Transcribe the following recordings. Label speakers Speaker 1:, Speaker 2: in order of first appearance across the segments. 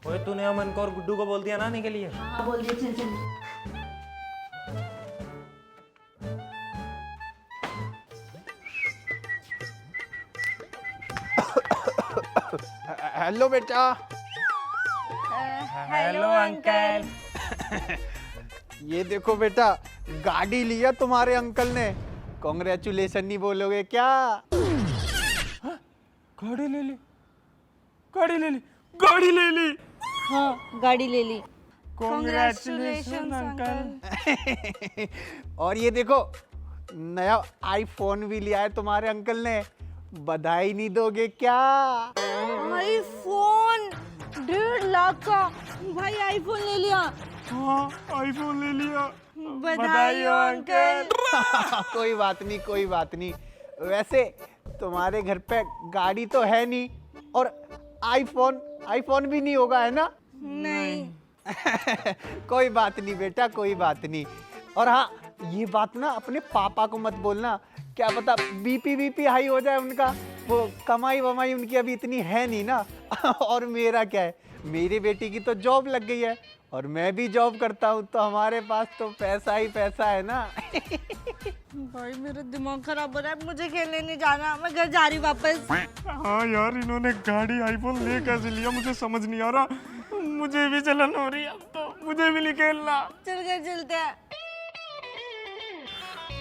Speaker 1: ओए तूने अमन को और गुड्डू को बोल दिया ना आने के लिए?
Speaker 2: हाँ बोल दिया, चल चल।
Speaker 3: हेलो बेटा।
Speaker 1: Hello uncle.
Speaker 3: ये देखो बेटा, गाड़ी लिया तुम्हारे अंकल ने। कॉन्ग्रेचुलेशन नहीं बोलोगे क्या?
Speaker 1: गाड़ी ले ली, गाड़ी ले ली, गाड़ी ले ली।
Speaker 2: हाँ गाड़ी ले ली।
Speaker 1: Congratulations, uncle.
Speaker 3: और ये देखो, नया आईफोन भी लिया है तुम्हारे अंकल ने। बधाई नहीं दोगे क्या?
Speaker 2: आईफोन 1.5 लाख का भाई, आईफोन ले लिया।
Speaker 1: हाँ आईफोन ले लिया।
Speaker 2: बधाई हो अंकल।
Speaker 3: कोई बात नहीं, कोई बात नहीं। वैसे तुम्हारे घर पे गाड़ी तो है नहीं, और आईफोन भी नहीं होगा, है ना?
Speaker 2: नहीं।
Speaker 3: कोई बात नहीं बेटा, कोई बात नहीं। और हाँ, ये बात ना अपने पापा को मत बोलना, क्या पता बीपी हाई हो जाए उनका। वो कमाई वमाई उनकी अभी इतनी है नहीं ना। और मेरा क्या है, मेरी बेटी की तो जॉब लग गई है और मैं भी जॉब करता हूँ, तो हमारे पास तो पैसा ही पैसा है ना।
Speaker 2: भाई मेरा दिमाग खराब हो रहा है, मुझे खेलने नहीं जाना, मैं घर जा रही वापस।
Speaker 1: हाँ यार, इन्होंने गाड़ी आईफोन ले कैसे लिया मुझे समझ नहीं आ रहा। मुझे भी जलन हो रही है अब तो, मुझे भी नहीं खेलना।
Speaker 2: चल घर चलते हैं।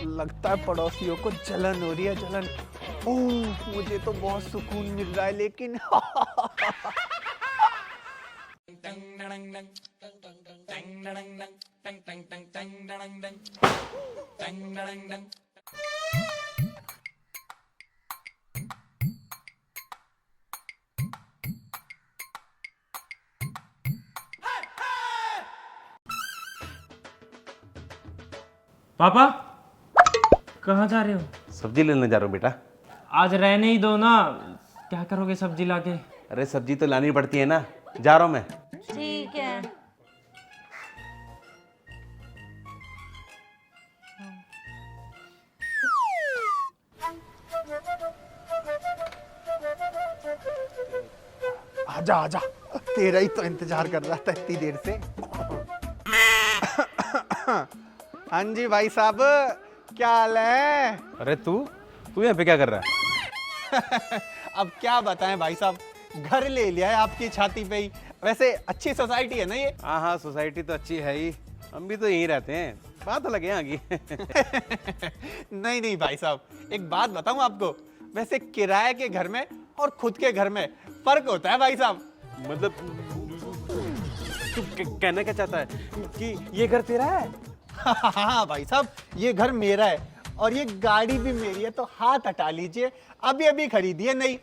Speaker 3: लगता है पड़ोसियों को जलन हो रही है, जलन। ओह, मुझे तो बहुत सुकून मिल रहा है, लेकिन
Speaker 1: पापा कहाँ जा रहे हो?
Speaker 4: सब्जी लेने जा रहा हूँ बेटा।
Speaker 1: आज रहने ही दो ना, क्या करोगे सब्जी लाके?
Speaker 4: अरे सब्जी तो लानी पड़ती है ना, जा रहा हूँ मैं।
Speaker 2: ठीक है।
Speaker 3: आजा आजा, तेरा ही तो इंतजार कर रहा था इतनी देर से। हाँ जी भाई साहब, क्या हाल है?
Speaker 4: अरे तू यहाँ पे क्या कर रहा है?
Speaker 3: अब क्या बताएं भाई साहब, घर ले लिया है आपकी छाती पे ही। वैसे अच्छी सोसाइटी है ना ये?
Speaker 4: हाँ हाँ, सोसाइटी तो अच्छी है ही, हम भी तो यहीं रहते हैं, बात अलग है यहाँ की।
Speaker 3: नहीं नहीं भाई साहब, एक बात बताऊं आपको, वैसे किराए के घर में और खुद के घर में फर्क होता है भाई साहब।
Speaker 4: मतलब तू कहना क्या चाहता है कि ये घर तेरा है?
Speaker 3: हाँ भाई साहब, ये घर मेरा है और ये गाड़ी भी मेरी है, तो हाथ हटा लीजिए, अभी अभी खरीदी है नई।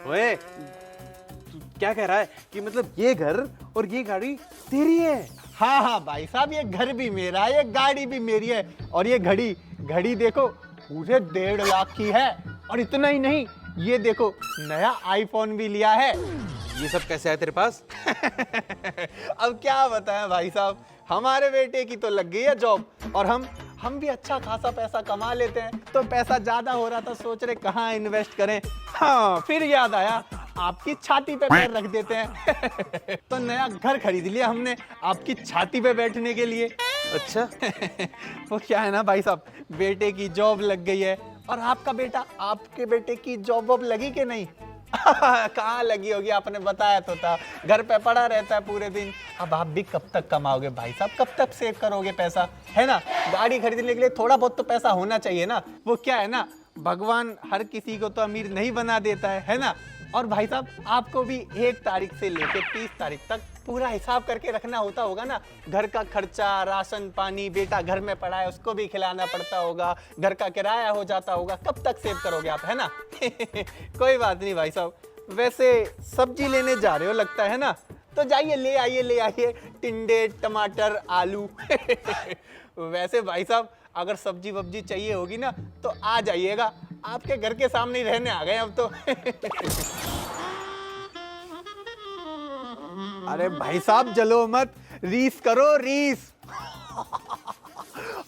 Speaker 4: ओए, तू क्या कह रहा है कि मतलब ये घर और ये गाड़ी तेरी है?
Speaker 3: हाँ हाँ भाई साहब, ये घर भी मेरा है, ये गाड़ी भी मेरी है, और ये घड़ी देखो, पूरे 1.5 लाख की है। और इतना ही नहीं, ये देखो नया आईफोन भी लिया है।
Speaker 4: ये सब कैसे है तेरे पास?
Speaker 3: अब क्या बताएं भाई साहब, हमारे बेटे की तो लग गई है जॉब, और हम भी अच्छा खासा पैसा कमा लेते हैं, तो पैसा ज्यादा हो रहा था, सोच रहे कहाँ इन्वेस्ट करें। हाँ, फिर याद आया, आपकी छाती पे पैर रख देते हैं। तो नया घर खरीद लिया हमने आपकी छाती पे बैठने के लिए।
Speaker 4: अच्छा।
Speaker 3: वो क्या है ना भाई साहब, बेटे की जॉब लग गई है, और आपका बेटा, आपके बेटे की जॉब वॉब लगी कि नहीं? कहाँ लगी होगी, आपने बताया तो था, घर पे पड़ा रहता है पूरे दिन। अब आप भी कब तक कमाओगे भाई साहब, कब तक सेव करोगे पैसा, है ना? गाड़ी खरीदने के लिए थोड़ा बहुत तो पैसा होना चाहिए ना। वो क्या है ना, भगवान हर किसी को तो अमीर नहीं बना देता है ना? और भाई साहब, आपको भी 1 तारीख से लेकर 30 तारीख तक पूरा हिसाब करके रखना होता होगा ना। घर का खर्चा, राशन पानी, बेटा घर में पड़ा है उसको भी खिलाना पड़ता होगा, घर का किराया हो जाता होगा, कब तक सेव करोगे आप, है ना? कोई बात नहीं भाई साहब। वैसे सब्जी लेने जा रहे हो लगता है ना, तो जाइए ले आइए टिंडे, टमाटर, आलू। वैसे भाई साहब, अगर सब्जी वब्जी चाहिए होगी ना तो आ जाइएगा, आपके घर के सामने ही रहने आ गए अब तो। अरे भाई साहब, जलो मत, रीस करो रीस।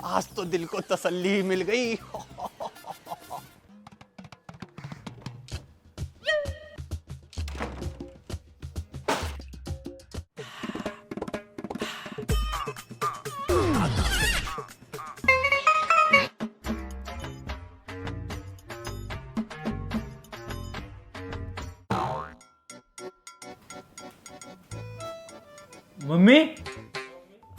Speaker 3: आज तो दिल को तसल्ली मिल गई।
Speaker 1: मम्मी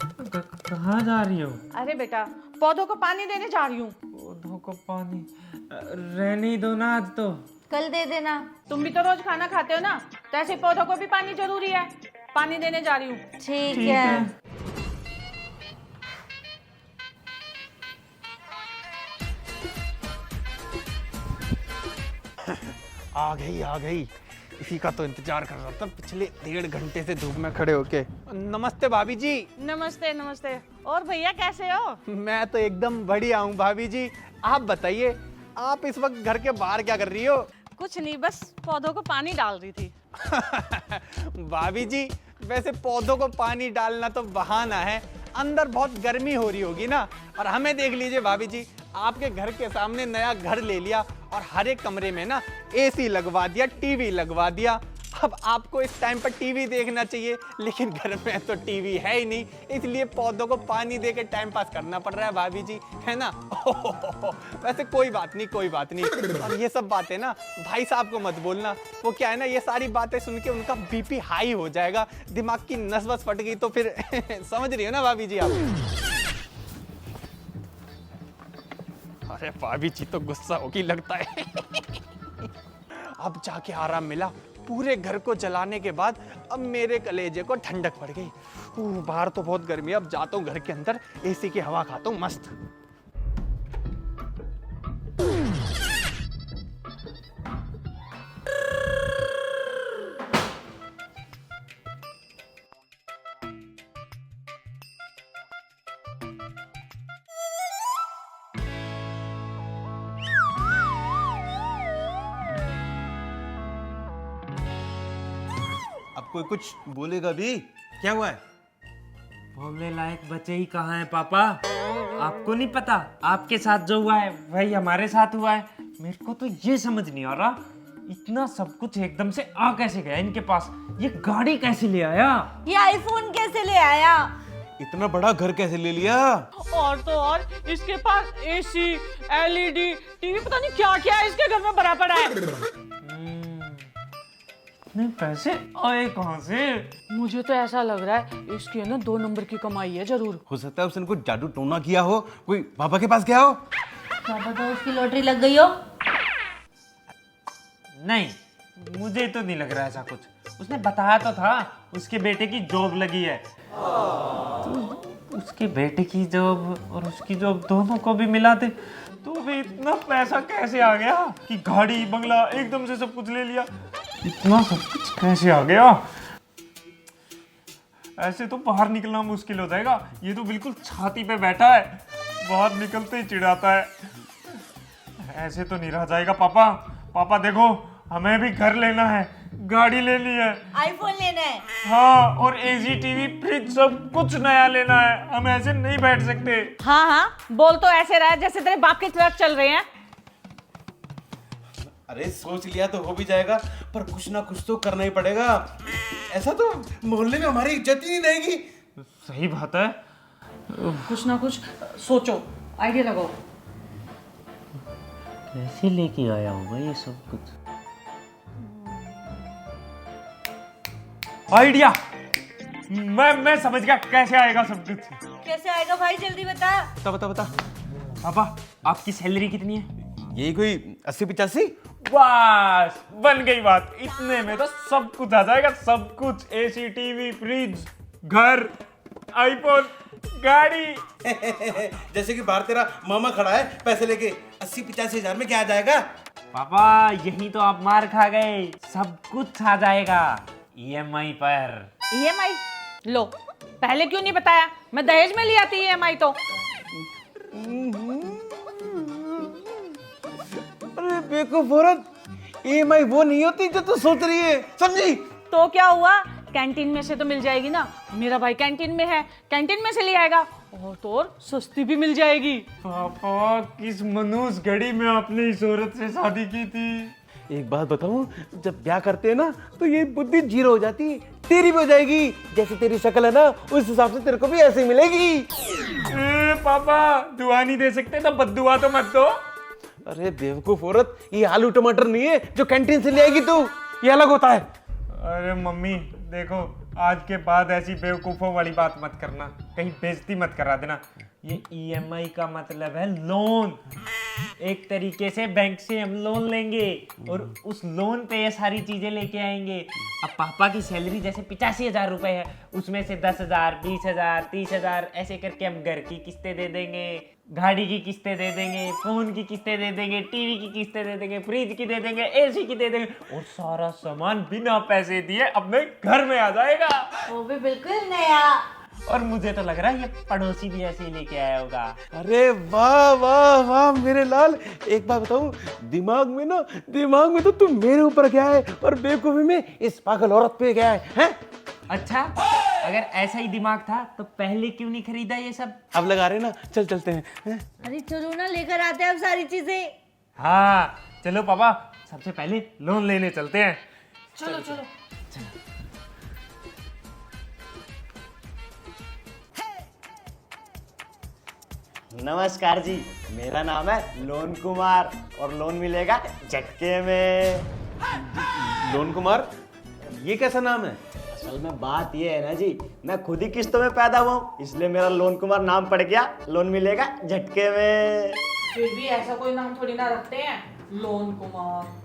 Speaker 1: कहाँ जा रही हो?
Speaker 5: अरे बेटा पौधों को पानी देने जा रही हूँ।
Speaker 1: पौधों को पानी रहने ही दो ना, आज तो
Speaker 2: कल दे देना।
Speaker 5: तुम भी तो रोज खाना खाते हो ना, तो ऐसे पौधों को भी पानी जरूरी है। पानी देने जा रही हूँ।
Speaker 2: ठीक है।
Speaker 3: आ गई। इसी का तो इंतजार कर रहा था पिछले 1.5 घंटे से धूप में खड़े होके। नमस्ते भाभी जी।
Speaker 5: नमस्ते नमस्ते। और भैया कैसे हो?
Speaker 3: मैं तो एकदम बढ़िया हूँ भाभी जी। आप बताइए, आप इस वक्त घर के बाहर क्या कर रही हो?
Speaker 5: कुछ नहीं, बस पौधों को पानी डाल रही थी।
Speaker 3: भाभी जी, वैसे पौधों को पानी डालना तो बहाना है, अंदर बहुत गर्मी हो रही होगी ना। और हमें देख लीजिए भाभी जी, आपके घर के सामने नया घर ले लिया और हर एक कमरे में ना एसी लगवा दिया, टीवी लगवा दिया। अब आपको इस टाइम पर टीवी देखना चाहिए, लेकिन घर में तो टीवी है ही नहीं, इसलिए पौधों को पानी दे के टाइम पास करना पड़ रहा है भाभी जी, है ना। वैसे कोई बात नहीं। और ये सब बातें ना भाई साहब को मत बोलना, वो क्या है ना, ये सारी बातें सुन के उनका बीपी हाई हो जाएगा, दिमाग की नस वस फट गई तो फिर समझ रही हो ना भाभी जी आप। अरे भाभी जी तो गुस्सा होगी लगता है। अब जाके आराम मिला, पूरे घर को जलाने के बाद अब मेरे कलेजे को ठंडक पड़ गई। बाहर तो बहुत गर्मी है, अब जाता हूँ घर के अंदर, एसी की हवा खाता हूँ मस्त।
Speaker 4: अब कोई कुछ बोलेगा भी? क्या हुआ है?
Speaker 1: बोलने लायक बचे ही कहाँ हैं पापा? आपको नहीं पता, आपके साथ जो हुआ है वही हमारे साथ हुआ है। मेरे को तो ये समझ नहीं आ रहा, इतना सब कुछ एकदम से आ कैसे गया इनके पास? ये गाड़ी कैसे ले आया?
Speaker 2: ये आईफोन कैसे ले आया?
Speaker 4: इतना बड़ा घर कैसे ले लिया?
Speaker 5: और तो और इसके पास एसी, एलईडी, टीवी, पता नहीं क्या क्या है इसके घर में भरा पड़ा है।
Speaker 1: इतने पैसे आए कहाँ से?
Speaker 5: मुझे तो ऐसा लग रहा है इसकी ना 2 नंबर की कमाई है जरूर।
Speaker 4: हो सकता है उसने कोई जादू टोना किया हो, कोई पापा के पास गया हो।
Speaker 2: क्या पता उसकी लॉटरी लग गई हो।
Speaker 1: नहीं, मुझे तो नहीं लग रहा ऐसा कुछ। उसने बताया तो था उसके बेटे की जॉब लगी है। तो उसके बेटे की जॉब और उसकी जॉब दोनों को भी मिला थे, तो भी इतना पैसा कैसे आ गया कि गाड़ी बंगला एकदम से सब कुछ ले लिया? इतना सब कुछ कैसे आ गया? ऐसे तो बाहर निकलना मुश्किल हो जाएगा। ये तो बिल्कुल छाती पे बैठा है, बाहर निकलते ही चिढ़ाता है। ऐसे तो नहीं रह जाएगा पापा। पापा देखो, हमें भी घर लेना है, गाड़ी लेनी है,
Speaker 2: आईफोन लेना है।
Speaker 1: हाँ, और एसी, टीवी, फ्रिज सब कुछ नया लेना है। हम ऐसे नहीं बैठ सकते।
Speaker 5: हाँ हाँ, बोल तो ऐसे रहा है जैसे तेरे बाप के ट्रक चल रहे हैं।
Speaker 4: अरे सोच लिया तो हो भी जाएगा, पर कुछ ना कुछ तो करना ही पड़ेगा। ऐसा तो मोहल्ले में हमारी इज्जत ही नहीं रहेगी।
Speaker 1: सही बात है।
Speaker 5: कुछ ना कुछ सोचो, आइडिया लगाओ।
Speaker 1: कैसे लेके आया होगा ये सब कुछ? आइडिया, मैं समझ गया कैसे आएगा सब कुछ।
Speaker 2: कैसे आएगा भाई, जल्दी बता।
Speaker 4: बता।
Speaker 1: पापा, आपकी सैलरी कितनी है?
Speaker 4: यही कोई 80-85।
Speaker 1: बस बन गई बात। इतने में तो सब कुछ आ जाएगा, सब कुछ। एसी, टीवी, फ्रिज, घर, आईफोन, गाड़ी।
Speaker 4: जैसे कि बाहर तेरा मामा खड़ा है पैसे लेके, 80-85 हजार में क्या आ जाएगा?
Speaker 1: पापा, यही तो आप मार खा गए। सब कुछ आ जाएगा ईएमआई पर।
Speaker 5: ईएमआई? लो, पहले क्यों नहीं बताया? मैं दहेज में ली आती ईएमआई तो।
Speaker 4: अरे बेवकूफ औरत, ईएमआई वो नहीं होती जो तू सोच रही है, समझी?
Speaker 5: तो क्या हुआ, कैंटीन में से तो मिल जाएगी ना। मेरा भाई कैंटीन में है, कैंटीन में से ले आएगा, और तो और सस्ती भी मिल जाएगी।
Speaker 1: पापा, किस मनुष्य घड़ी में आपने इस औरत से शादी की थी?
Speaker 4: एक बात बताऊं, जब ब्याह करते हैं ना तो ये बुद्धि जीरो हो जाती है, तेरी भी हो जाएगी। जैसे तेरी शक्ल है ना, उस हिसाब से तेरे को भी ऐसे ही मिलेगी।
Speaker 1: पापा, दुआ नहीं दे सकते तो बद्दुआ तो मत दो।
Speaker 4: अरे बेवकूफ औरत, ये आलू टमाटर नहीं है जो कैंटीन से ले आएगी तू, ये अलग होता है।
Speaker 1: अरे मम्मी देखो, आज के बाद ऐसी बेवकूफ़ों वाली बात मत करना, कहीं बेइज्जती मत करा देना। ये ईएमआई का मतलब है लोन। एक तरीके से बैंक से हम लोन लेंगे और उस लोन पे ये सारी चीजें लेके आएंगे। अब पापा की सैलरी जैसे 85,000 रुपए है, उसमें से 10,000, 20,000, 30,000 ऐसे करके हम घर की किस्तें दे देंगे, गाड़ी की किस्तें दे देंगे, फोन की किस्तें दे देंगे, टीवी की किस्तें दे देंगे, फ्रिज की दे देंगे, एसी की दे देंगे और सारा सामान बिना पैसे दिए अपने घर में आ जाएगा।
Speaker 2: वो भी बिल्कुल नया।
Speaker 1: और मुझे तो लग रहा है ये पड़ोसी भी ऐसे ही लेके आया होगा।
Speaker 4: अरे वाह वाह वाह मेरे लाल, एक बात बताऊं, दिमाग में तो तू मेरे ऊपर गया है और बेवकूफी में इस पागल औरत पे गया है?
Speaker 1: अच्छा, अगर ऐसा ही दिमाग था तो पहले क्यों नहीं खरीदा ये सब?
Speaker 4: अब लगा रहे ना, चल चलते हैं।
Speaker 2: अरे चलो ना, लेकर आते हैं अब सारी चीजें।
Speaker 1: हाँ चलो पापा, सबसे पहले लोन लेने चलते हैं।
Speaker 5: चलो चलो।
Speaker 6: नमस्कार जी, मेरा नाम है लोन कुमार और लोन मिलेगा झटके में।
Speaker 4: लोन कुमार, ये कैसा नाम है?
Speaker 6: असल में बात ये है ना जी, मैं खुद ही किस्तों में पैदा हुआ हूँ, इसलिए मेरा लोन कुमार नाम पड़ गया। लोन मिलेगा झटके में।
Speaker 5: फिर भी ऐसा कोई नाम थोड़ी ना रखते हैं, लोन कुमार।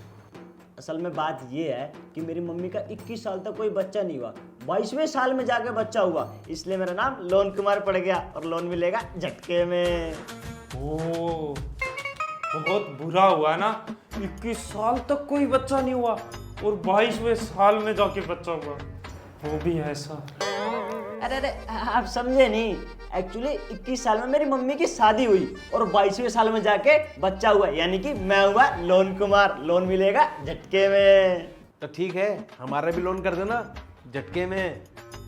Speaker 6: असल में बात ये है कि मेरी मम्मी का 21 साल तक कोई बच्चा नहीं हुआ, 22वें साल में जाके बच्चा हुआ, इसलिए मेरा नाम लोन कुमार पड़ गया और लोन मिलेगा झटके में।
Speaker 1: ओ, बहुत बुरा हुआ ना, 21 साल तक कोई बच्चा नहीं हुआ और 22वें साल में जाके बच्चा हुआ, वो भी ऐसा।
Speaker 6: अरे अरे, आप समझे नहीं। एक्चुअली 21 साल में मेरी मम्मी की शादी हुई और 22वें साल में जाके बच्चा हुआ, यानी कि मैं हुआ लोन कुमार। लोन मिलेगा झटके में।
Speaker 4: तो ठीक है, हमारा भी लोन कर देना झटके में।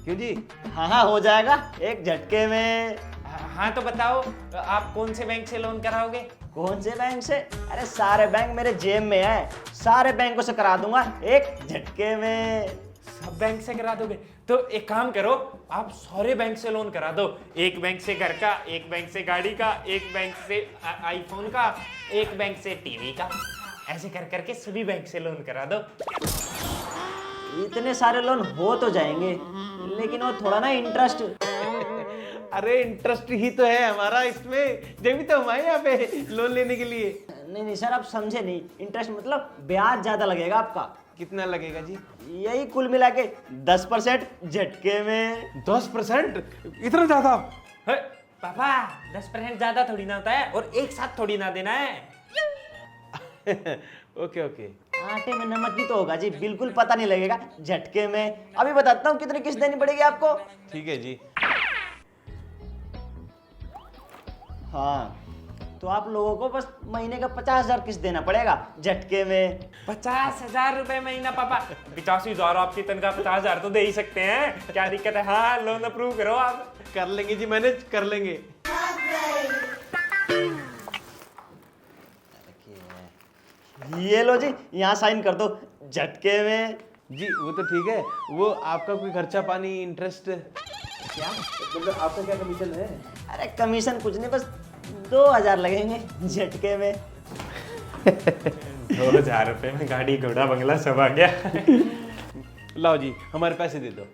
Speaker 4: क्यों जी?
Speaker 6: हाँ हो जाएगा एक झटके में।
Speaker 1: हाँ तो बताओ, आप कौन से बैंक से लोन कराओगे?
Speaker 6: कौन से बैंक से? अरे सारे बैंक मेरे जेब में है, सारे बैंकों से करा दूंगा एक झटके में।
Speaker 1: सब बैंक से करा दोगे? तो एक काम करो, आप सारे बैंक से लोन करा दो। एक बैंक से घर का, एक बैंक से गाड़ी का, एक बैंक से आईफोन का, एक बैंक से टीवी का, ऐसे कर करके सभी बैंक से लोन करा दो।
Speaker 6: इतने सारे लोन हो तो जाएंगे, लेकिन वो थोड़ा ना इंटरेस्ट।
Speaker 4: अरे इंटरेस्ट ही तो है हमारा इसमें, जब भी तो हम आए यहाँ पे लोन लेने के लिए।
Speaker 6: नहीं सर, आप समझे नहीं। इंटरेस्ट मतलब ब्याज ज्यादा लगेगा आपका।
Speaker 4: कितना लगेगा जी?
Speaker 6: यही कुल मिला के 10% झटके में।
Speaker 4: 10%? इतना ज्यादा?
Speaker 1: है, पापा 10% ज्यादा थोड़ी ना होता है और एक साथ थोड़ी ना देना है।
Speaker 4: Okay okay.
Speaker 6: आटे में नमक भी तो होगा जी, बिल्कुल पता नहीं लगेगा झटके में। अभी बताता हूँ कितनी किस्त देनी पड़ेगी आपको।
Speaker 4: ठीक है जी।
Speaker 6: हाँ, तो आप लोगों को बस महीने का 50,000 किस्त देना पड़ेगा झटके में।
Speaker 1: 50,000 रुपए महीना पापा? 85,000 आपकी तनख्वाह, 50,000 तो दे ही सकते हैं, क्या दिक्कत है? हाँ लोन अप्रूव करो आप।
Speaker 4: कर लेंगे जी, मैनेज कर लेंगे।
Speaker 6: ये लो जी, यहाँ साइन कर दो झटके में।
Speaker 4: जी वो तो ठीक है, वो आपका कोई खर्चा पानी इंटरेस्ट
Speaker 6: क्या?
Speaker 4: मतलब आपका क्या कमीशन है?
Speaker 6: अरे कमीशन कुछ नहीं, बस 2,000 लगेंगे झटके में।
Speaker 1: 2,000 रुपए में गाड़ी घोड़ा बंगला सब आ गया।
Speaker 4: लाओ जी, हमारे पैसे दे दो।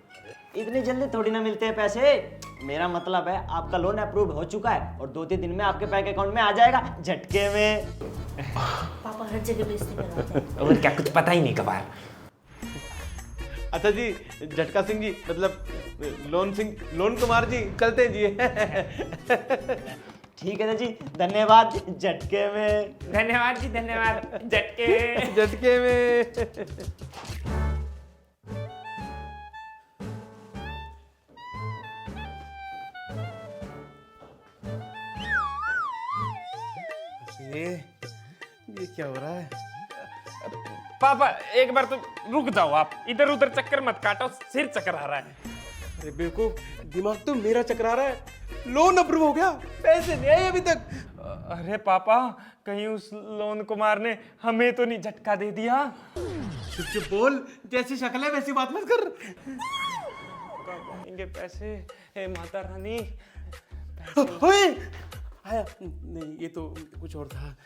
Speaker 6: इतनी जल्दी थोड़ी ना मिलते हैं पैसे। मेरा मतलब है आपका लोन अप्रूव हो चुका है और 2-3 दिन में आपके बैंक अकाउंट में आ जाएगा झटके में।
Speaker 2: पापा हर जगह बेइज्जती करवाते हैं।
Speaker 1: और क्या, कुछ पता ही नहीं कबार।
Speaker 4: अच्छा जी, झटका सिंह जी, मतलब लोन कुमार जी, चलते हैं जी।
Speaker 6: ठीक है ना जी, धन्यवाद झटके में।
Speaker 1: धन्यवाद जी, धन्यवाद झटके।
Speaker 4: झटके में। ये क्या हो रहा है?
Speaker 1: पापा एक बार तो रुक जाओ, आप इधर उधर चक्कर मत काटो, सिर चक्कर आ रहा है।
Speaker 4: अरे बेवकूफ, दिमाग तो मेरा चकरा रहा है। लोन अप्रूव हो गया, पैसे नहीं आए अभी तक।
Speaker 1: अरे पापा, कहीं उस लोन कुमार ने हमें तो नहीं झटका दे दिया?
Speaker 4: चुप बोल, जैसी शक्ल है वैसी बात मत कर।
Speaker 1: आएंगे पैसे, हे माता रानी।
Speaker 4: ओए, आया नहीं, ये तो कुछ और था।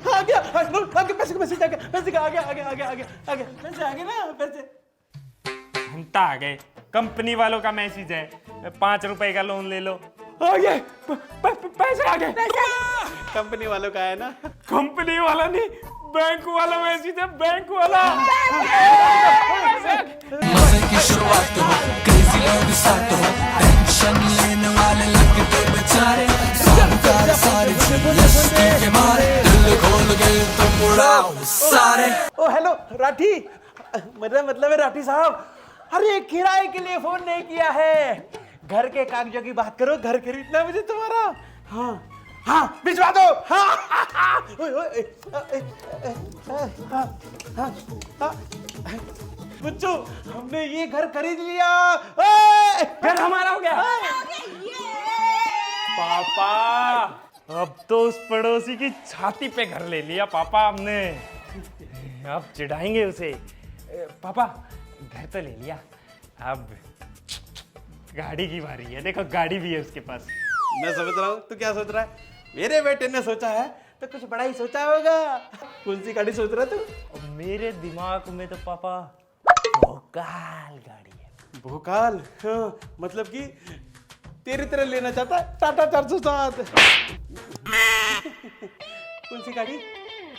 Speaker 4: आ गया पैसे, पैसे जाके ठीक है आगे आगे आगे आगे आगे पैसे आगे ना पैसे।
Speaker 1: घंटा आ गए, कंपनी वालों का मैसेज है, 5 रुपए का लोन ले लो।
Speaker 4: आगे पैसे आगे। कंपनी वालों का है ना।
Speaker 1: कंपनी वाला नहीं, बैंक वाला मैसेज है, बैंक वाला।
Speaker 7: मजे की शुरुआत हो, क्रेजी लोग साथ हो, टेंशन लेने वाले लगते बेचारे, सारे यस्ती के मारे, दिल खोल गए तुम उड़ाओ सारे।
Speaker 4: ओ हेलो राठी, मतलब है राठी साहब, अरे किराए के लिए फोन नहीं किया है, घर के कागजों की बात करो, घर खरीदना है मुझे तुम्हारा। हाँ हाँ भिजवा दो। हाँ बुच्चू हमने ये घर खरीद लिया, घर हमारा हो गया।
Speaker 1: पापा अब तो उस पड़ोसी की छाती पे घर ले लिया पापा हमने, अब चिढ़ाएंगे उसे। पापा घर तो ले लिया, अब गाड़ी की बारी है, देखो गाड़ी भी है उसके पास।
Speaker 4: मैं समझ रहा हूँ तू क्या सोच रहा है, मेरे बेटे ने सोचा है तो कुछ बड़ा ही सोचा होगा। कौन सी गाड़ी सोच रहा है तू?
Speaker 1: और मेरे दिमाग में तो पापा भोकाल गाड़ी है।
Speaker 4: भोकाल? हाँ, मतलब कि तेरी तरह लेना चाहता है टाटा 407। कौन सी गाड़ी?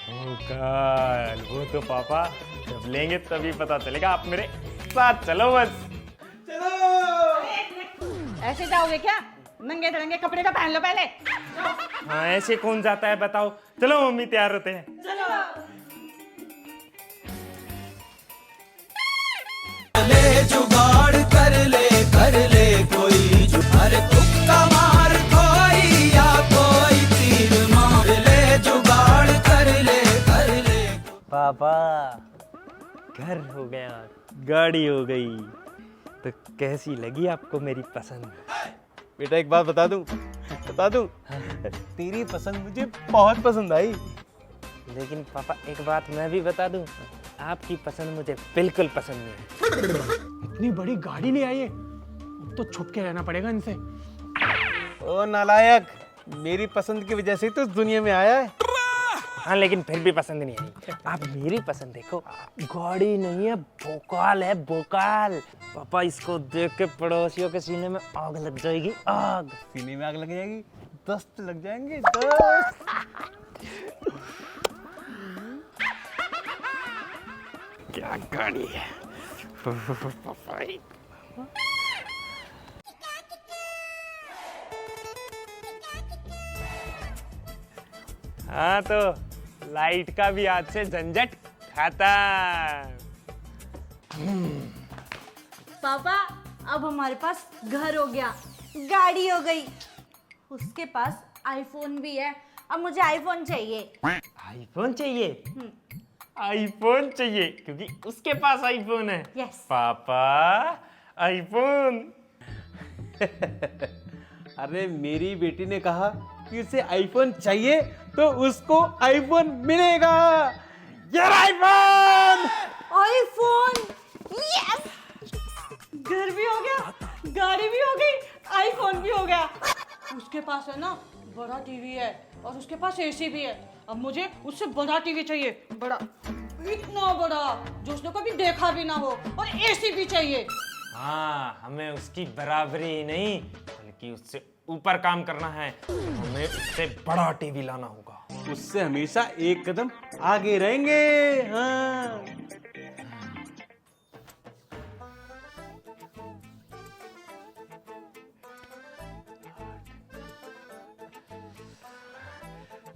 Speaker 1: भोकाल, वो तो पापा जब लेंगे तभी पता चलेगा, आप मेरे साथ चलो बस।
Speaker 5: ऐसे जाओगे क्या? नंगे धड़ंगे कपड़े तो पहन लो पहले।
Speaker 1: हाँ ऐसे कौन जाता है बताओ, चलो मम्मी तैयार होते हैं।
Speaker 7: ले जुगाड़ कर ले कोई अरे तुक्का मार कोई या कोई तीर मार, ले जुगाड़ कर ले
Speaker 1: पापा घर हो गया, गाड़ी हो गई, तो कैसी लगी आपको मेरी पसंद?
Speaker 4: बेटा एक बात बता दूं तेरी पसंद मुझे बहुत पसंद आई।
Speaker 1: लेकिन पापा एक बात मैं भी बता दूं, आपकी पसंद मुझे बिल्कुल पसंद नहीं है।
Speaker 4: इतनी बड़ी गाड़ी ले आई है, अब तो छुप के रहना पड़ेगा इनसे। ओ नालायक, मेरी पसंद की वजह से तो इस दुनिया में आया है।
Speaker 1: हाँ लेकिन फिर भी पसंद नहीं आई। आप मेरी पसंद देखो, गाड़ी नहीं है भोकाल है, भोकाल। पापा इसको देख के पड़ोसियों के सीने में आग लग जाएगी, आग।
Speaker 4: सीने में आग लग जाएगी, दस्त लग जाएंगे, दस्त।
Speaker 1: क्या गाड़ी है पापा। हाँ तो लाइट का भी आज से झंझट खत्म।
Speaker 2: पापा अब हमारे पास घर हो गया, गाड़ी हो गई, उसके पास आईफोन भी है। अब मुझे आईफोन चाहिए।
Speaker 1: आईफोन चाहिए? आईफोन चाहिए क्योंकि उसके पास आईफोन है।
Speaker 2: यस।
Speaker 1: पापा आईफोन।
Speaker 4: अरे मेरी बेटी ने कहा कि उसे आईफोन चाहिए तो उसको आईफोन मिलेगा। ये आईफोन,
Speaker 2: आईफोन, यस! घर भी हो गया, गाड़ी भी हो गई, आईफोन भी हो गया। उसके पास है ना बड़ा टीवी है और उसके पास एसी भी है। अब मुझे उससे बड़ा टीवी चाहिए, बड़ा, इतना बड़ा जो उसने कभी देखा भी ना हो, और एसी भी चाहिए।
Speaker 1: हाँ हमें उसकी बराबरी ही नहीं बल्कि उससे ऊपर काम करना है। हमें उससे बड़ा टीवी लाना होगा,
Speaker 4: उससे हमेशा एक कदम आगे रहेंगे। हाँ।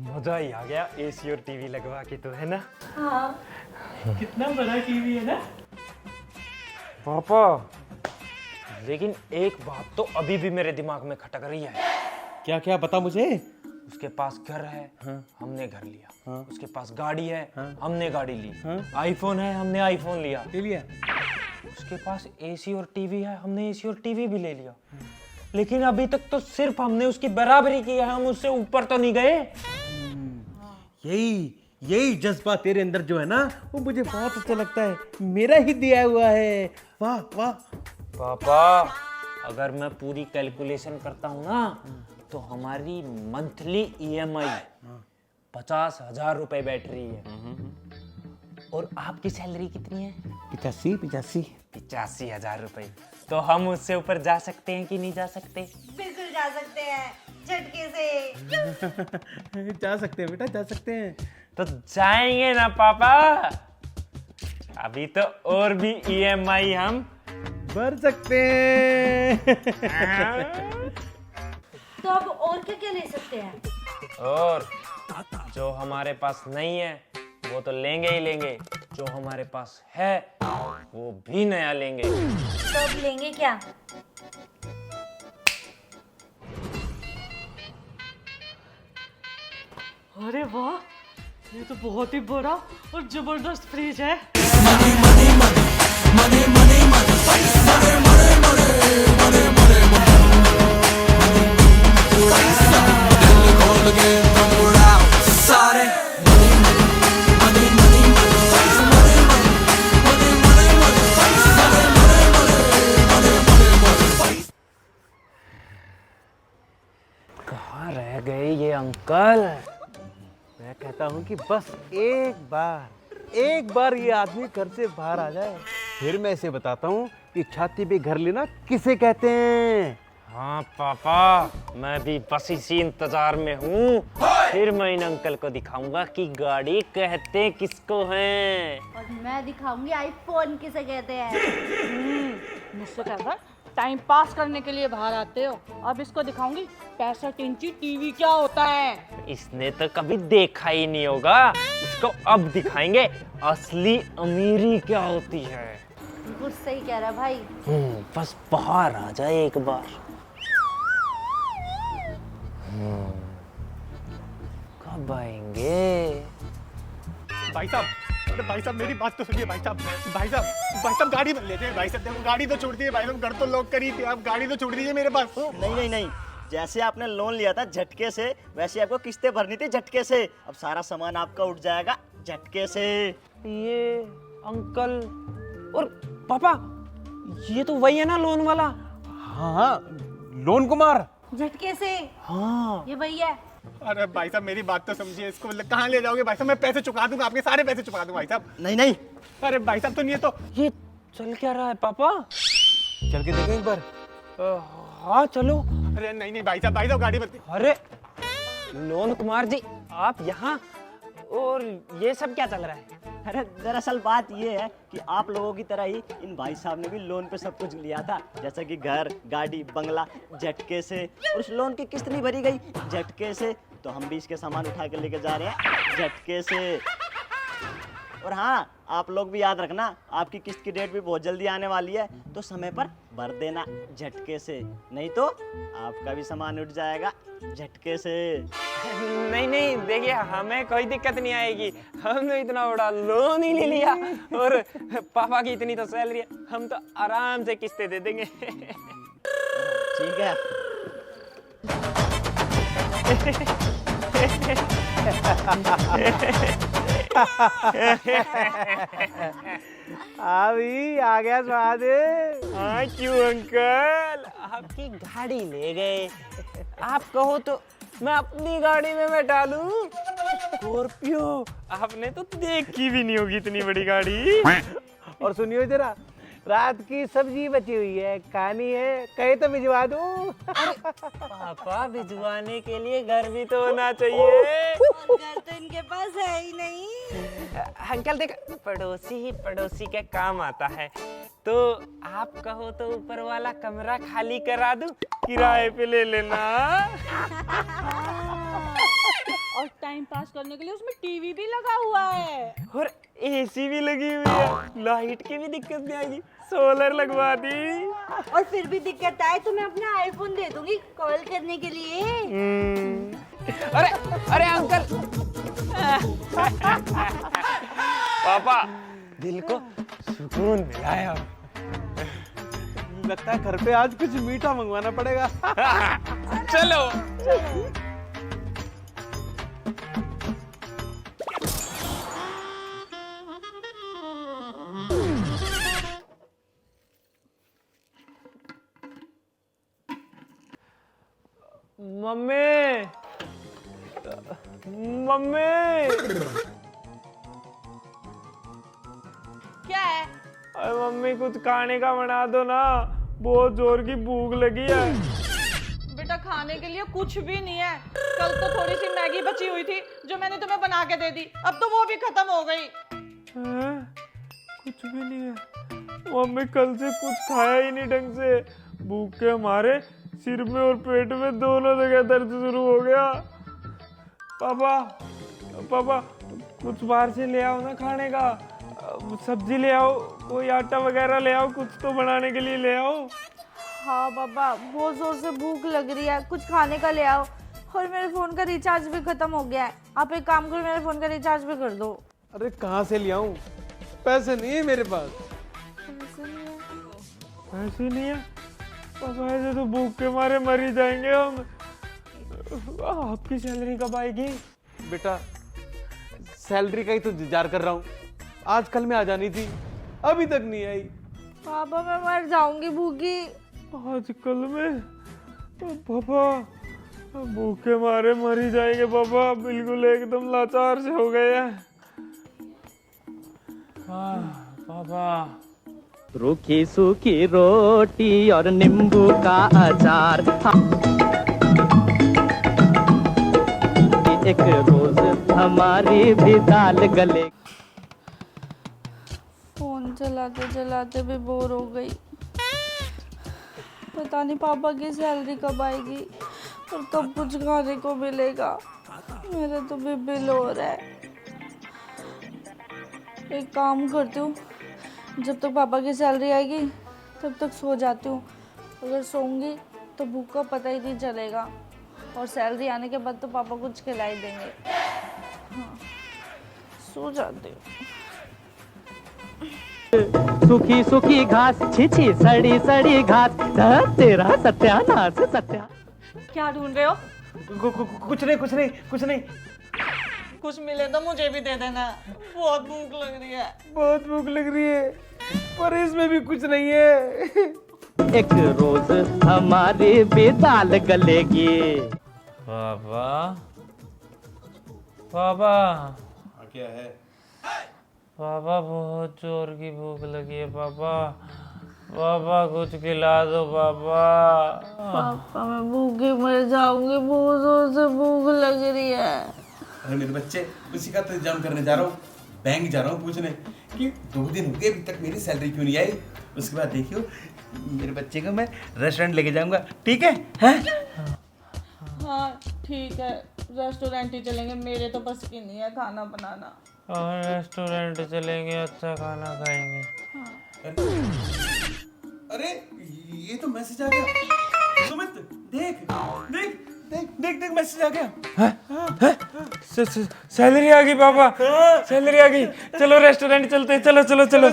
Speaker 1: मजा ही आ गया एसी और टीवी लगवा के, तो है ना?
Speaker 2: हाँ।
Speaker 4: कितना बड़ा टीवी है ना
Speaker 1: पापा। लेकिन एक बात तो अभी भी मेरे दिमाग में खटक रही है।
Speaker 4: क्या क्या बता मुझे।
Speaker 1: उसके पास घर है, हमने घर लिया। उसके पास गाड़ी है, हमने गाड़ी ली।
Speaker 4: हाँ।
Speaker 1: आईफोन है, हमने आईफोन लिया।
Speaker 4: ले लिया।
Speaker 1: उसके पास एसी और टीवी है, हमने एसी और टीवी भी ले लिया। लेकिन अभी तक तो सिर्फ हमने उसकी बराबरी की है, हम उससे ऊपर तो नहीं गए।
Speaker 4: यही जज्बा तेरे अंदर जो है ना, वो मुझे बहुत अच्छा लगता है। मेरा ही दिया हुआ है। वाह वाह।
Speaker 1: पापा अगर मैं पूरी कैलकुलेशन करता हूँ ना, तो हमारी मंथली EMI 50,000 रुपए बैठ रही है। और आपकी सैलरी कितनी है?
Speaker 3: 85
Speaker 1: रुपए। तो हम उससे ऊपर जा सकते हैं कि नहीं जा सकते?
Speaker 2: बिल्कुल जा सकते हैं, झटके से।
Speaker 3: जा सकते हैं बेटा, जा सकते हैं।
Speaker 1: तो जाएंगे ना पापा? अभी तो और भी ईएमआई हम
Speaker 3: भर सकते हैं।
Speaker 2: तो अब और क्या क्या ले सकते हैं?
Speaker 1: और जो हमारे पास नहीं है वो तो लेंगे ही लेंगे, जो हमारे पास है वो भी नया लेंगे।
Speaker 2: तो अब लेंगे क्या?
Speaker 5: अरे वाह, ये तो बहुत ही बड़ा और जबरदस्त फ्रिज है।
Speaker 7: खोल के तुम उड़ाओ सारे
Speaker 1: कहाँ रह गए ये अंकल?
Speaker 3: मैं कहता हूँ कि बस एक बार ये आदमी घर से बाहर आ जाए, फिर मैं इसे बताता हूँ कि छाती पे घर लेना किसे कहते हैं।
Speaker 1: हाँ पापा, मैं भी बस इसी इंतजार में हूँ। फिर मैं इन अंकल को दिखाऊंगा कि गाड़ी कहते किसको हैं।
Speaker 2: और मैं दिखाऊंगी आईफोन किसे कहते हैं।
Speaker 5: मुझसे कहता टाइम पास करने के लिए बाहर आते हो, अब इसको दिखाऊंगी 65 इंची टीवी क्या होता है।
Speaker 1: इसने तो कभी देखा ही नहीं होगा, इसको अब दिखाएंगे असली अमीरी क्या होती है।
Speaker 2: बिल्कुल सही कह रहा भाई।
Speaker 1: बस बाहर आ जाए एक बार। कब आएंगे?
Speaker 3: भाई साहब, अरे भाई साहब मेरी बात तो सुनिए भाई साहब। भाई साहब गाड़ी बदल लेते हैं भाई साहब। देखो गाड़ी तो छोड़ दीजिए भाई साहब, घर तो लॉक करी थी, आप गाड़ी तो छोड़ दीजिए मेरे पास।
Speaker 6: नहीं नहीं नहीं, जैसे आपने लोन लिया था झटके से, वैसे आपको किस्तें भरनी थी झटके से। अब सारा सामान आपका उठ जाएगा झटके से।
Speaker 1: ये अंकल और पापा, ये तो वही है ना लोन वाला?
Speaker 3: हाँ, लोन कुमार।
Speaker 2: झटके से।
Speaker 1: हाँ।
Speaker 2: ये वही है।
Speaker 3: अरे भाई साहब मेरी बात तो समझिए, इसको मतलब कहाँ ले जाओगे भाई साहब? मैं पैसे चुका दूंगा, आपके सारे पैसे चुका दूंगा भाई साहब।
Speaker 6: नहीं नहीं,
Speaker 3: अरे भाई साहब तो नहीं है तो
Speaker 1: ये चल क्या रहा है पापा?
Speaker 3: चल के देखें एक बार।
Speaker 1: हाँ चलो।
Speaker 3: अरे नहीं नहीं भाई साहब गाड़ी बदल।
Speaker 1: अरे लोन कुमार जी, आप यहाँ, और ये सब क्या चल रहा है?
Speaker 6: अरे दरअसल बात ये है कि आप लोगों की तरह ही इन भाई साहब ने भी लोन पे सब कुछ लिया था, जैसा कि घर, गाड़ी, बंगला, झटके से। और उस लोन की किस्त नहीं भरी गई झटके से, तो हम भी इसके सामान उठा के लेके जा रहे हैं झटके से। और हाँ, आप लोग भी याद रखना, आपकी किस्त की डेट भी बहुत जल्दी आने वाली है, तो समय पर भर देना झटके से, नहीं तो आपका भी सामान उठ जाएगा झटके से।
Speaker 1: नहीं नहीं, देखिए हमें कोई दिक्कत नहीं आएगी, हमने इतना बड़ा लोन ही ले लिया और पापा की इतनी तो सैलरी है, हम तो आराम से किस्तें दे देंगे।
Speaker 6: ठीक है।
Speaker 3: अभी आ गया स्वाद।
Speaker 1: हाँ क्यों अंकल, आपकी गाड़ी ले गए, आप कहो तो मैं अपनी गाड़ी में बैठा लूं। स्कॉर्पियो, आपने तो देखी भी नहीं होगी इतनी बड़ी गाड़ी।
Speaker 3: और सुनियो जरा, रात की सब्जी बची हुई है, खानी है, कहे तो भिजवा दूं।
Speaker 1: पापा भिजवाने के लिए घर भी तो होना चाहिए।
Speaker 2: घर तो इनके पास है ही नहीं।
Speaker 1: अंकल देख, पड़ोसी ही पड़ोसी के काम आता है, तो आप कहो तो ऊपर वाला कमरा खाली करा दूं, किराए पे ले लेना।
Speaker 5: और टाइम पास करने के लिए उसमें टीवी भी लगा हुआ है
Speaker 1: और एसी भी लगी हुई है, लाइट की भी दिक्कत नहीं आएगी, सोलर लगवा दी।
Speaker 2: और फिर भी दिक्कत आए तो मैं अपना आईफोन दे दूंगी कॉल करने के लिए।
Speaker 1: अरे अरे अंकल, पापा दिल को सुकून मिला है अब।
Speaker 3: लगता है घर पे आज कुछ मीठा मंगवाना पड़ेगा।
Speaker 1: चलो। मम्मी, मम्मी, अरे मम्मी कुछ खाने का बना दो ना, बहुत जोर की भूख लगी है।
Speaker 5: बेटा खाने के लिए कुछ भी नहीं है। कल तो थोड़ी सी मैगी बची हुई थी जो मैंने तुम्हें बना के दे दी, अब तो वो भी खत्म हो गई।
Speaker 1: कुछ भी नहीं है मम्मी, कल से कुछ खाया ही नहीं ढंग से। भूख के मारे सिर में और पेट में दोनों जगह दर्द शुरू हो गया। पापा पापा कुछ बाहर से ले आओ ना खाने का, सब्जी ले आओ, कोई आटा वगैरह ले आओ, कुछ तो बनाने के लिए ले आओ।
Speaker 8: हाँ पापा, बहुत जोर से भूख लग रही है, कुछ खाने का ले आओ। और मेरे फोन का रिचार्ज भी खत्म हो गया है, आप एक काम करो मेरे फोन का रिचार्ज भी कर दो।
Speaker 4: अरे कहाँ से ले आऊं, पैसे नहीं है मेरे पास।
Speaker 1: ऐसे नहीं है पापा, ऐसे तो भूख के मारे मर ही जाएंगे हम। आपकी सैलरी कब आएगी?
Speaker 4: बेटा सैलरी का ही तो इंतजार कर रहा हूँ, आजकल में आ जानी थी, अभी तक नहीं आई।
Speaker 8: पापा मैं मर जाऊंगी भूखी।
Speaker 1: आजकल में पापा भूख के मारे मर ही जाएंगे पापा, बिल्कुल एकदम लाचार से हो गए हैं। पापा
Speaker 6: रूखी सूखी रोटी और नींबू का अचार, एक रोज हमारी भी दाल गले।
Speaker 8: फोन चलाते चलाते भी बोर हो गई। पता नहीं पापा की सैलरी कब आएगी और कब कुछ खाने को मिलेगा। मेरा तो भी बिल हो रहा है। एक काम करती हूँ, जब तक पापा की सैलरी आएगी तब तक सो जाती हूँ। अगर सोऊंगी तो भूख का पता ही नहीं चलेगा और सैलरी आने के बाद तो पापा कुछ खिला ही देंगे। हाँ, सो जाती हूँ।
Speaker 6: सूखी सूखी घास, छिछी सड़ी सड़ी घास, तेरा सत्यानाश सत्या।
Speaker 5: क्या ढूंढ रहे हो?
Speaker 4: कुछ नहीं कुछ नहीं कुछ नहीं।
Speaker 2: कुछ मिले तो मुझे भी दे देना, बहुत भूख लग रही है।
Speaker 4: बहुत भूख लग रही है पर इसमें भी कुछ नहीं है।
Speaker 6: एक रोज हमारी भी दाल गलेगी।
Speaker 1: पापा पापा
Speaker 4: क्या है?
Speaker 1: पापा बहुत जोर की भूख लगी है पापा, पापा कुछ खिला दो पापा।
Speaker 8: पापा मैं भूखी मर जाऊंगी, बहुत जोर से भूख लग रही है।
Speaker 4: अरे मेरे बच्चे, उसी का तो इंतजाम करने जा रहा हूँ, बैंक जा रहा हूँ पूछने कि 2 दिन हो गए अभी तक मेरी सैलरी क्यों नहीं आई। उसके बाद देखियो मेरे बच्चे को मैं रेस्टोरेंट लेके जाऊंगा, ठीक है?
Speaker 5: हाँ ठीक है, रेस्टोरेंट ही चलेंगे, मेरे तो बस की नहीं है खाना बनाना।
Speaker 1: और रेस्टोरेंट चलेंगे, अच्छा खाना खाएंगे।
Speaker 4: अरे ये तो मैसेज आ गया। सुमित देख देख देख देख देख मैसेज आ गया।
Speaker 1: सैलरी आ गई पापा, सैलरी आ गई। चलो रेस्टोरेंट चलते हैं, चलो चलो चलो।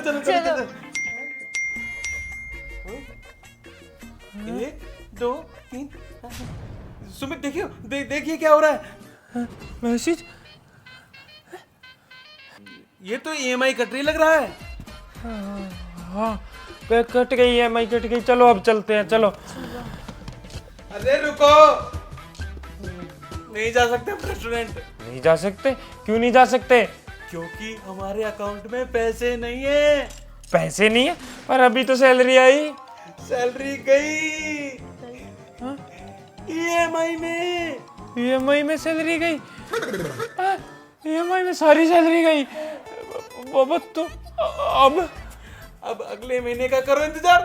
Speaker 4: 1 2 3। सुमित देखियो, देखिए क्या हो रहा है।
Speaker 1: मैसेज,
Speaker 4: ये तो EMI कट रही लग रहा है।
Speaker 1: हाँ कट गई है, EMI कट गई। चलो अब चलते हैं, चलो।
Speaker 4: अरे रुको, नहीं जा सकते हम रेस्टोरेंट।
Speaker 1: नहीं जा सकते? क्यों नहीं जा सकते?
Speaker 4: क्योंकि हमारे अकाउंट में पैसे नहीं है।
Speaker 1: पैसे नहीं है? पर अभी तो सैलरी आई।
Speaker 4: सैलरी गई EMI में।
Speaker 1: EMI में सैलरी गई? EMI में सारी सैलरी गई बाबा। तो
Speaker 4: अब अगले महीने का करो इंतजार।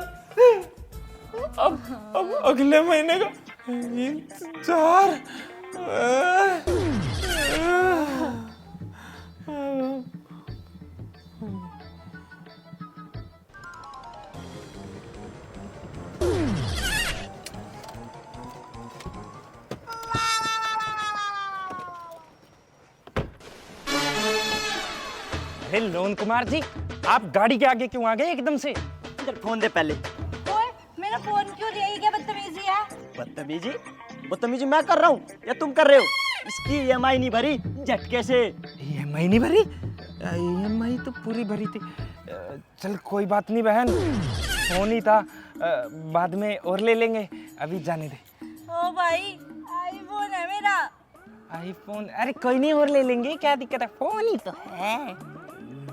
Speaker 1: अब अगले महीने का इंतजार।
Speaker 9: अरे लोन कुमार जी, आप गाड़ी के आगे क्यों आ गए एकदम से?
Speaker 6: इधर फोन दे पहले।
Speaker 8: ओए मेरा फोन क्यों दिया? ये क्या बदतमीजी है?
Speaker 6: बदतमीजी? बदतमीजी मैं कर रहा हूँ या तुम कर रहे हो? इसकी EMI नहीं भरी झटके से।
Speaker 9: EMI नहीं भरी? EMI तो पूरी भरी थी। चल कोई बात नहीं बहन, फोन ही था, बाद में और ले लेंगे, अभी जाने दे।
Speaker 8: ओ भाई आईफोन है मेरा।
Speaker 9: आईफोन? अरे कोई नहीं और ले लेंगे, क्या दिक्कत है, फोन ही तो है।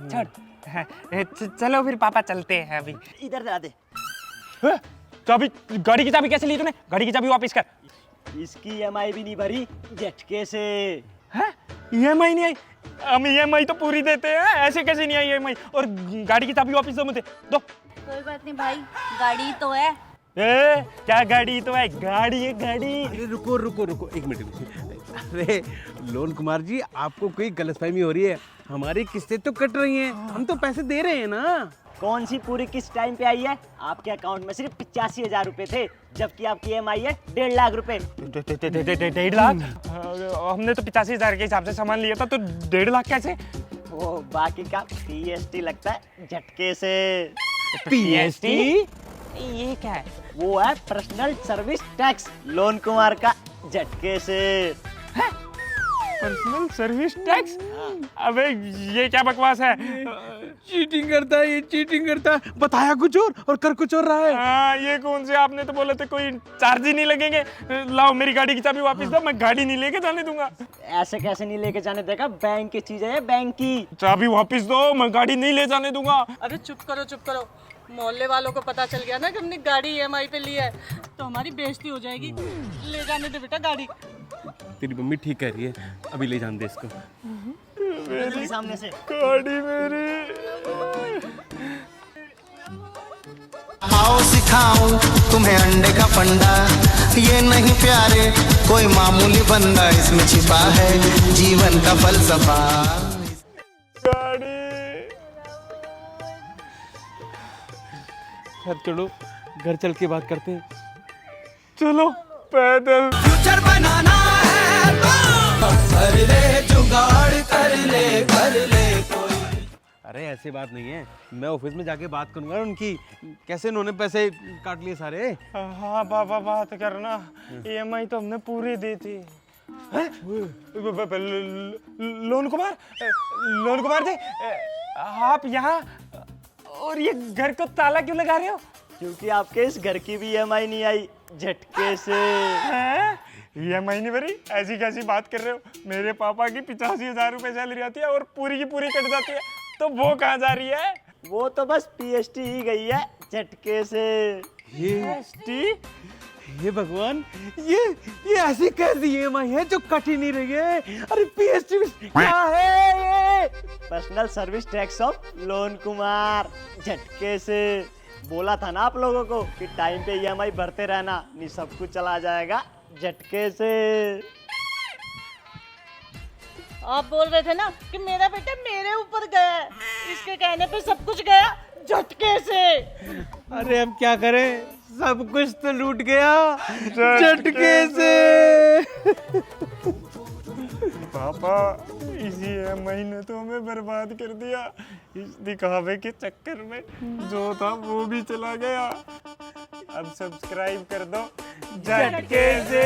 Speaker 9: छोड़। चलो फिर पापा चलते हैं अभी।
Speaker 6: इधर ला दे।
Speaker 9: चाबी, गाड़ी की चाबी कैसे ली तूने? गाड़ी की चाबी वापस कर।
Speaker 6: इसकी EMI भी नहीं भरी झटके से।
Speaker 9: हैं? EMI नहीं आई? हम EMI तो पूरी देते हैं, ऐसे कैसे नहीं आई EMI? और गाड़ी की चाबी वापस दो मुझे, दो।
Speaker 8: कोई बात नहीं भाई, गाड़ी तो है।
Speaker 9: ए, क्या गाड़ी तो है? गाड़ी है गाड़ी।
Speaker 4: अरे रुको रुको रुको, एक मिनट रुकिए। अरे लोन कुमार जी, आपको कोई गलतफहमी हो रही है। हमारी किस्तें तो कट रही हैं, हम तो पैसे दे रहे हैं ना।
Speaker 6: कौन सी पूरी किस टाइम पे आई है? आपके अकाउंट में सिर्फ 85,000 रुपए थे, जबकि आपकी EMI है 1.5 लाख रुपए।
Speaker 9: 1.5 लाख? हमने तो 85,000 के हिसाब से सामान लिया था, तो 1.5 लाख कैसे?
Speaker 6: वो बाकी का PST लगता है झटके से।
Speaker 9: PST? ये क्या है?
Speaker 6: वो है personal service tax loan Kumar का झटके से।
Speaker 9: Personal service tax? अबे ये क्या बकवास है?
Speaker 4: चीटिंग करता है, ये चीटिंग करता है। बताया कुछ और कर कुछ और रहा है।
Speaker 9: हाँ, ये कौन से? आपने तो बोले थे कोई चार्ज ही नहीं लगेंगे। लाओ मेरी गाड़ी की चाबी वापस दो, मैं गाड़ी नहीं लेके जाने दूंगा।
Speaker 6: ऐसे कैसे नहीं लेके जाने देगा? बैंक की चीज है, बैंक की।
Speaker 9: चाबी वापस दो, मैं गाड़ी नहीं ले जाने दूंगा।
Speaker 2: अरे चुप करो। मोहल्ले वालों को पता चल गया ना कि हमने गाड़ी EMI पे ली है, तो हमारी बेइज्जती हो जाएगी। ले जाने दे बेटा गाड़ी।
Speaker 4: तेरी मम्मी ठीक कह रही है, अभी ले जाने दे इसको।
Speaker 6: मेरे सामने से।
Speaker 9: गाड़ी मेरी।
Speaker 10: आओ सिखाऊं तुम्हें अंडे का फंडा, ये नहीं प्यारे कोई मामूली बंदा, इसमें छिपा है जीवन का फलसफा।
Speaker 9: गाड़ी।
Speaker 4: खैर चलो, घर चल के बात करते हैं।
Speaker 9: चलो पैदल।
Speaker 7: फ्यूचर बनाना है तो कर ले जुगाड़, कर ले कोई।
Speaker 4: अरे ऐसी बात नहीं है, मैं ऑफिस में जाके बात करूंगा उनकी, कैसे उन्होंने पैसे काट लिए सारे।
Speaker 9: हाँ पापा बात करना, EMI तो हमने पूरी दी थी। लोन कुमार जी, आप यहाँ? और ये घर को ताला क्यों लगा रहे हो?
Speaker 6: क्योंकि आपके इस घर की भी EMI नहीं आई झटके से।
Speaker 9: EMI नहीं भरी? ऐसी कैसी बात कर रहे हो? मेरे पापा की 85,000 रुपए सैलरी आती है और पूरी की पूरी कट जाती है, तो वो कहाँ जा रही है?
Speaker 6: वो तो बस PST ही गई है झटके से।
Speaker 4: ये भगवान, ये ऐसी कैसी EMI है जो कट ही नहीं रही है? अरे PST क्या है ये?
Speaker 6: Personal service tax of loan Kumar झटके से। बोला था ना आप लोगों को कि टाइम पे EMI भरते रहना, नहीं सब कुछ चला जाएगा झटके से।
Speaker 2: आप बोल रहे थे ना कि मेरा बेटा मेरे ऊपर गया है, इसके कहने पे सब कुछ गया झटके से।
Speaker 4: अरे अब क्या करें, सब कुछ तो लूट गया झटके से।
Speaker 9: पापा इसी EMI ने तो हमें बर्बाद कर दिया। इस दिखावे के चक्कर में जो था वो भी चला गया। अब सब्सक्राइब कर दो झटके से।